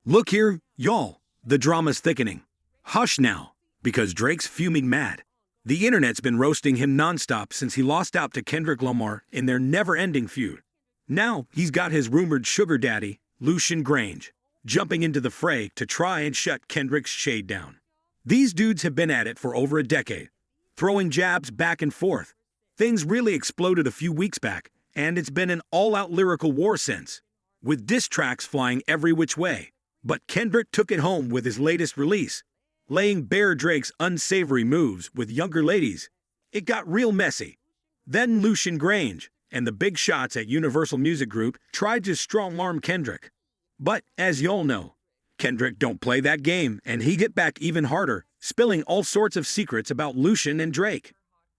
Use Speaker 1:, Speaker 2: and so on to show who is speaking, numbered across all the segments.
Speaker 1: Look here, y'all, the drama's thickening. Hush now, because Drake's fuming mad. The internet's been roasting him nonstop since he lost out to Kendrick Lamar in their never-ending feud. Now, he's got his rumored sugar daddy, Lucian Grainge, jumping into the fray to try and shut Kendrick's shade down. These dudes have been at it for over a decade, throwing jabs back and forth. Things really exploded a few weeks back, and it's been an all-out lyrical war since, with diss tracks flying every which way. But Kendrick took it home with his latest release, laying bare Drake's unsavory moves with younger ladies. It got real messy. Then Lucian Grainge and the big shots at Universal Music Group tried to strong-arm Kendrick. But, as y'all know, Kendrick don't play that game, and he get back even harder, spilling all sorts of secrets about Lucian and Drake.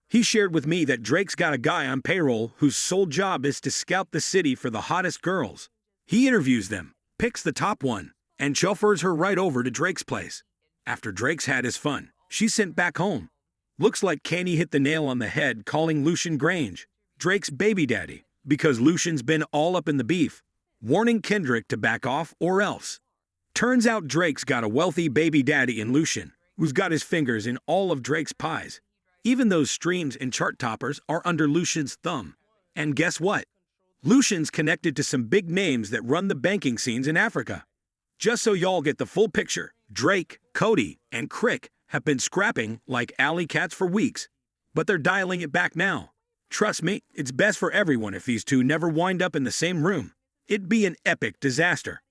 Speaker 1: He shared with me that Drake's got a guy on payroll whose sole job is to scout the city for the hottest girls. He interviews them, picks the top one, and chauffeurs her right over to Drake's place. After Drake's had his fun, she's sent back home. Looks like Kanye hit the nail on the head calling Lucian Grainge Drake's baby daddy, because Lucian's been all up in the beef, warning Kendrick to back off or else. Turns out Drake's got a wealthy baby daddy in Lucian, who's got his fingers in all of Drake's pies. Even those streams and chart toppers are under Lucian's thumb. And guess what? Lucian's connected to some big names that run the banking scenes in Africa. Just so y'all get the full picture, Drake, Cody, and Crick have been scrapping like alley cats for weeks, but they're dialing it back now. Trust me, it's best for everyone if these two never wind up in the same room. It'd be an epic disaster.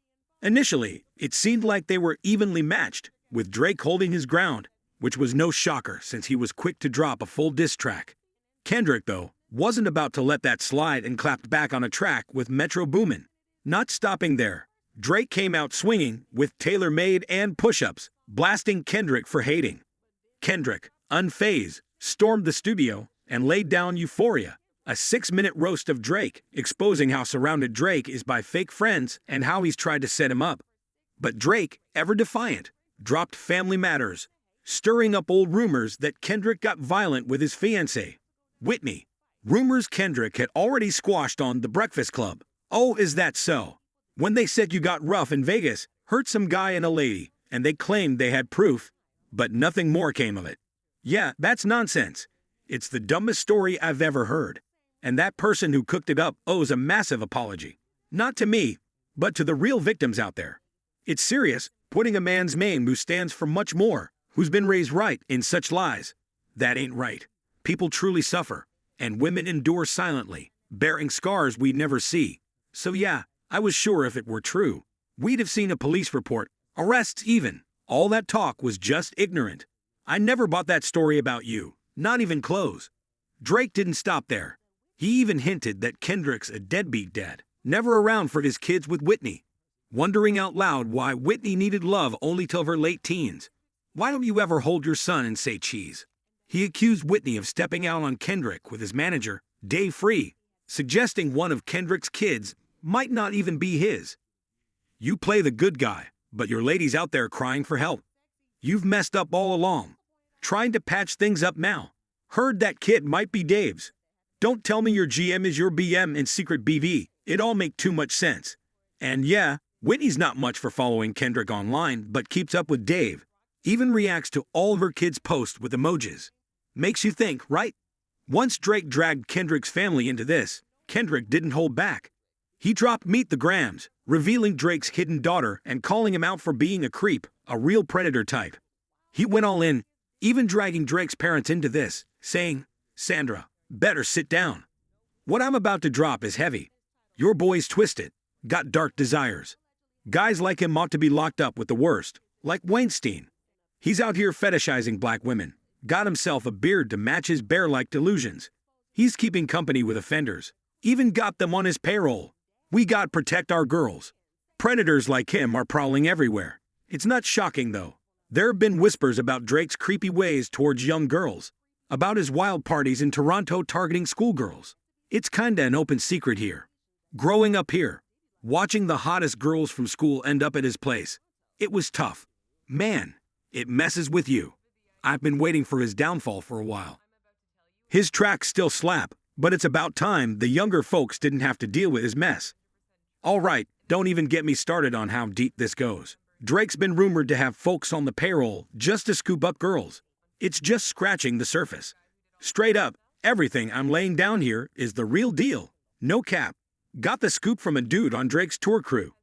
Speaker 1: Initially, it seemed like they were evenly matched, with Drake holding his ground, which was no shocker since he was quick to drop a full diss track. Kendrick, though, wasn't about to let that slide and clapped back on a track with Metro Boomin. Not stopping there, Drake came out swinging with tailor-made and push-ups, blasting Kendrick for hating. Kendrick, unfazed, stormed the studio and laid down Euphoria, a 6-minute roast of Drake, exposing how surrounded Drake is by fake friends and how he's tried to set him up. But Drake, ever defiant, dropped Family Matters, stirring up old rumors that Kendrick got violent with his fiancée, Whitney. Rumors Kendrick had already squashed on The Breakfast Club. Oh, is that so? When they said you got rough in Vegas, hurt some guy and a lady, and they claimed they had proof, but nothing more came of it. Yeah, that's nonsense. It's the dumbest story I've ever heard. And that person who cooked it up owes a massive apology. Not to me, but to the real victims out there. It's serious, putting a man's name who stands for much more, who's been raised right, in such lies. That ain't right. People truly suffer, and women endure silently, bearing scars we'd never see. So yeah, I was sure if it were true, we'd have seen a police report, arrests even. All that talk was just ignorant. I never bought that story about you, not even close. Drake didn't stop there. He even hinted that Kendrick's a deadbeat dad, never around for his kids with Whitney. Wondering out loud why Whitney needed love only till her late teens. Why don't you ever hold your son and say cheese? He accused Whitney of stepping out on Kendrick with his manager, Dave Free, suggesting one of Kendrick's kids might not even be his. You play the good guy, but your lady's out there crying for help. You've messed up all along. Trying to patch things up now. Heard that kid might be Dave's. Don't tell me your GM is your BM and secret BV. It all make too much sense. And yeah, Whitney's not much for following Kendrick online, but keeps up with Dave. Even reacts to all of her kids' posts with emojis. Makes you think, right? Once Drake dragged Kendrick's family into this, Kendrick didn't hold back. He dropped Meet the Grams, revealing Drake's hidden daughter and calling him out for being a creep, a real predator type. He went all in, even dragging Drake's parents into this, saying, "Sandra, better sit down. What I'm about to drop is heavy. Your boy's twisted, got dark desires. Guys like him ought to be locked up with the worst, like Weinstein. He's out here fetishizing black women, got himself a beard to match his bear-like delusions. He's keeping company with offenders, even got them on his payroll. We got protect our girls. Predators like him are prowling everywhere. It's not shocking, though. There have been whispers about Drake's creepy ways towards young girls, about his wild parties in Toronto targeting schoolgirls. It's kinda an open secret here. Growing up here, watching the hottest girls from school end up at his place, it was tough. Man, it messes with you. I've been waiting for his downfall for a while. His tracks still slap, but it's about time the younger folks didn't have to deal with his mess. All right, don't even get me started on how deep this goes. Drake's been rumored to have folks on the payroll just to scoop up girls. It's just scratching the surface. Straight up, everything I'm laying down here is the real deal. No cap. Got the scoop from a dude on Drake's tour crew,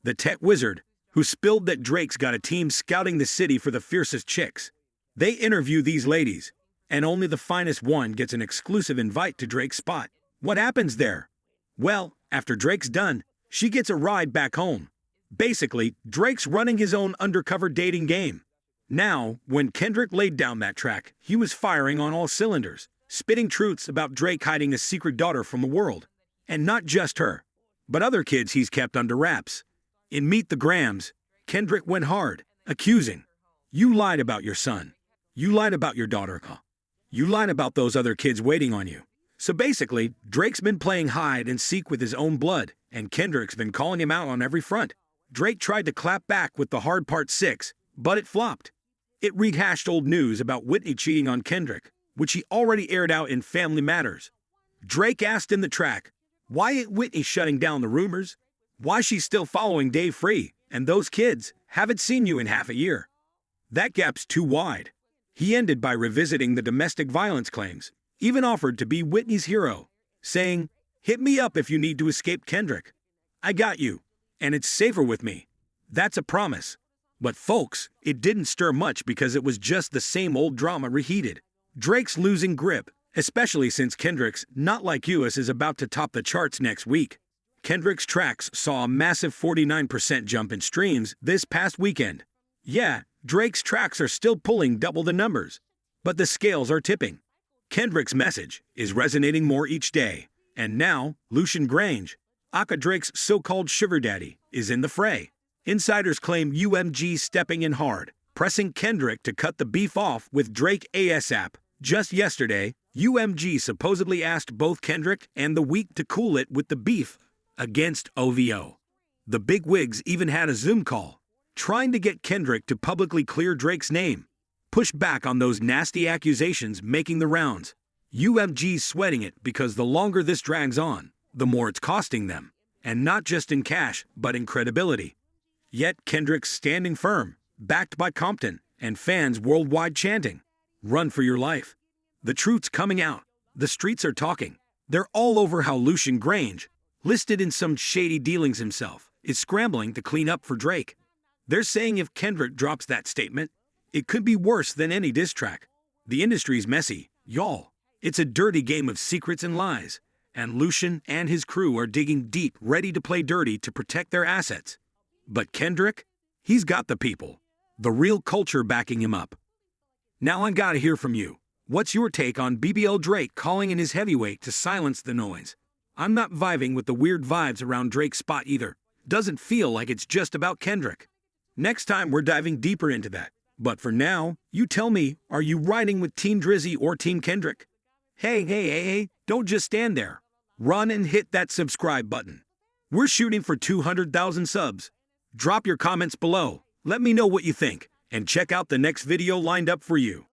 Speaker 1: the tech wizard, who spilled that Drake's got a team scouting the city for the fiercest chicks. They interview these ladies, and only the finest one gets an exclusive invite to Drake's spot. What happens there? Well, after Drake's done, she gets a ride back home. Basically, Drake's running his own undercover dating game. Now, when Kendrick laid down that track, he was firing on all cylinders, spitting truths about Drake hiding a secret daughter from the world. And not just her, but other kids he's kept under wraps. In Meet the Grams, Kendrick went hard, accusing, "You lied about your son. You lied about your daughter. You lied about those other kids waiting on you." So basically, Drake's been playing hide and seek with his own blood, and Kendrick's been calling him out on every front. Drake tried to clap back with the hard part 6, but it flopped. It rehashed old news about Whitney cheating on Kendrick, which he already aired out in Family Matters. Drake asked in the track, why ain't Whitney shutting down the rumors? Why she's still following Dave Free, and those kids haven't seen you in half a year. That gap's too wide. He ended by revisiting the domestic violence claims, even offered to be Whitney's hero, saying, "Hit me up if you need to escape Kendrick. I got you, and it's safer with me." That's a promise. But folks, it didn't stir much because it was just the same old drama reheated. Drake's losing grip, especially since Kendrick's Not Like Us is about to top the charts next week. Kendrick's tracks saw a massive 49% jump in streams this past weekend. Yeah, Drake's tracks are still pulling double the numbers, but the scales are tipping. Kendrick's message is resonating more each day, and now Lucian Grainge, aka Drake's so-called sugar daddy, is in the fray. Insiders claim UMG's stepping in hard, pressing Kendrick to cut the beef off with Drake ASAP. Just yesterday, UMG supposedly asked both Kendrick and The Week to cool it with the beef against OVO. The bigwigs even had a Zoom call, trying to get Kendrick to publicly clear Drake's name, push back on those nasty accusations making the rounds. UMG's sweating it because the longer this drags on, the more it's costing them, and not just in cash, but in credibility. Yet Kendrick's standing firm, backed by Compton, and fans worldwide chanting, "Run for your life." The truth's coming out. The streets are talking. They're all over how Lucian Grainge, listed in some shady dealings himself, is scrambling to clean up for Drake. They're saying if Kendrick drops that statement, it could be worse than any diss track. The industry's messy, y'all. It's a dirty game of secrets and lies, and Lucian and his crew are digging deep, ready to play dirty to protect their assets. But Kendrick, he's got the people, the real culture backing him up. Now I gotta hear from you. What's your take on BBL Drake calling in his heavyweight to silence the noise? I'm not vibing with the weird vibes around Drake's spot either. Doesn't feel like it's just about Kendrick. Next time we're diving deeper into that. But for now, you tell me, are you riding with Team Drizzy or Team Kendrick? Hey, don't just stand there. Run and hit that subscribe button. We're shooting for 200,000 subs. Drop your comments below. Let me know what you think, and check out the next video lined up for you.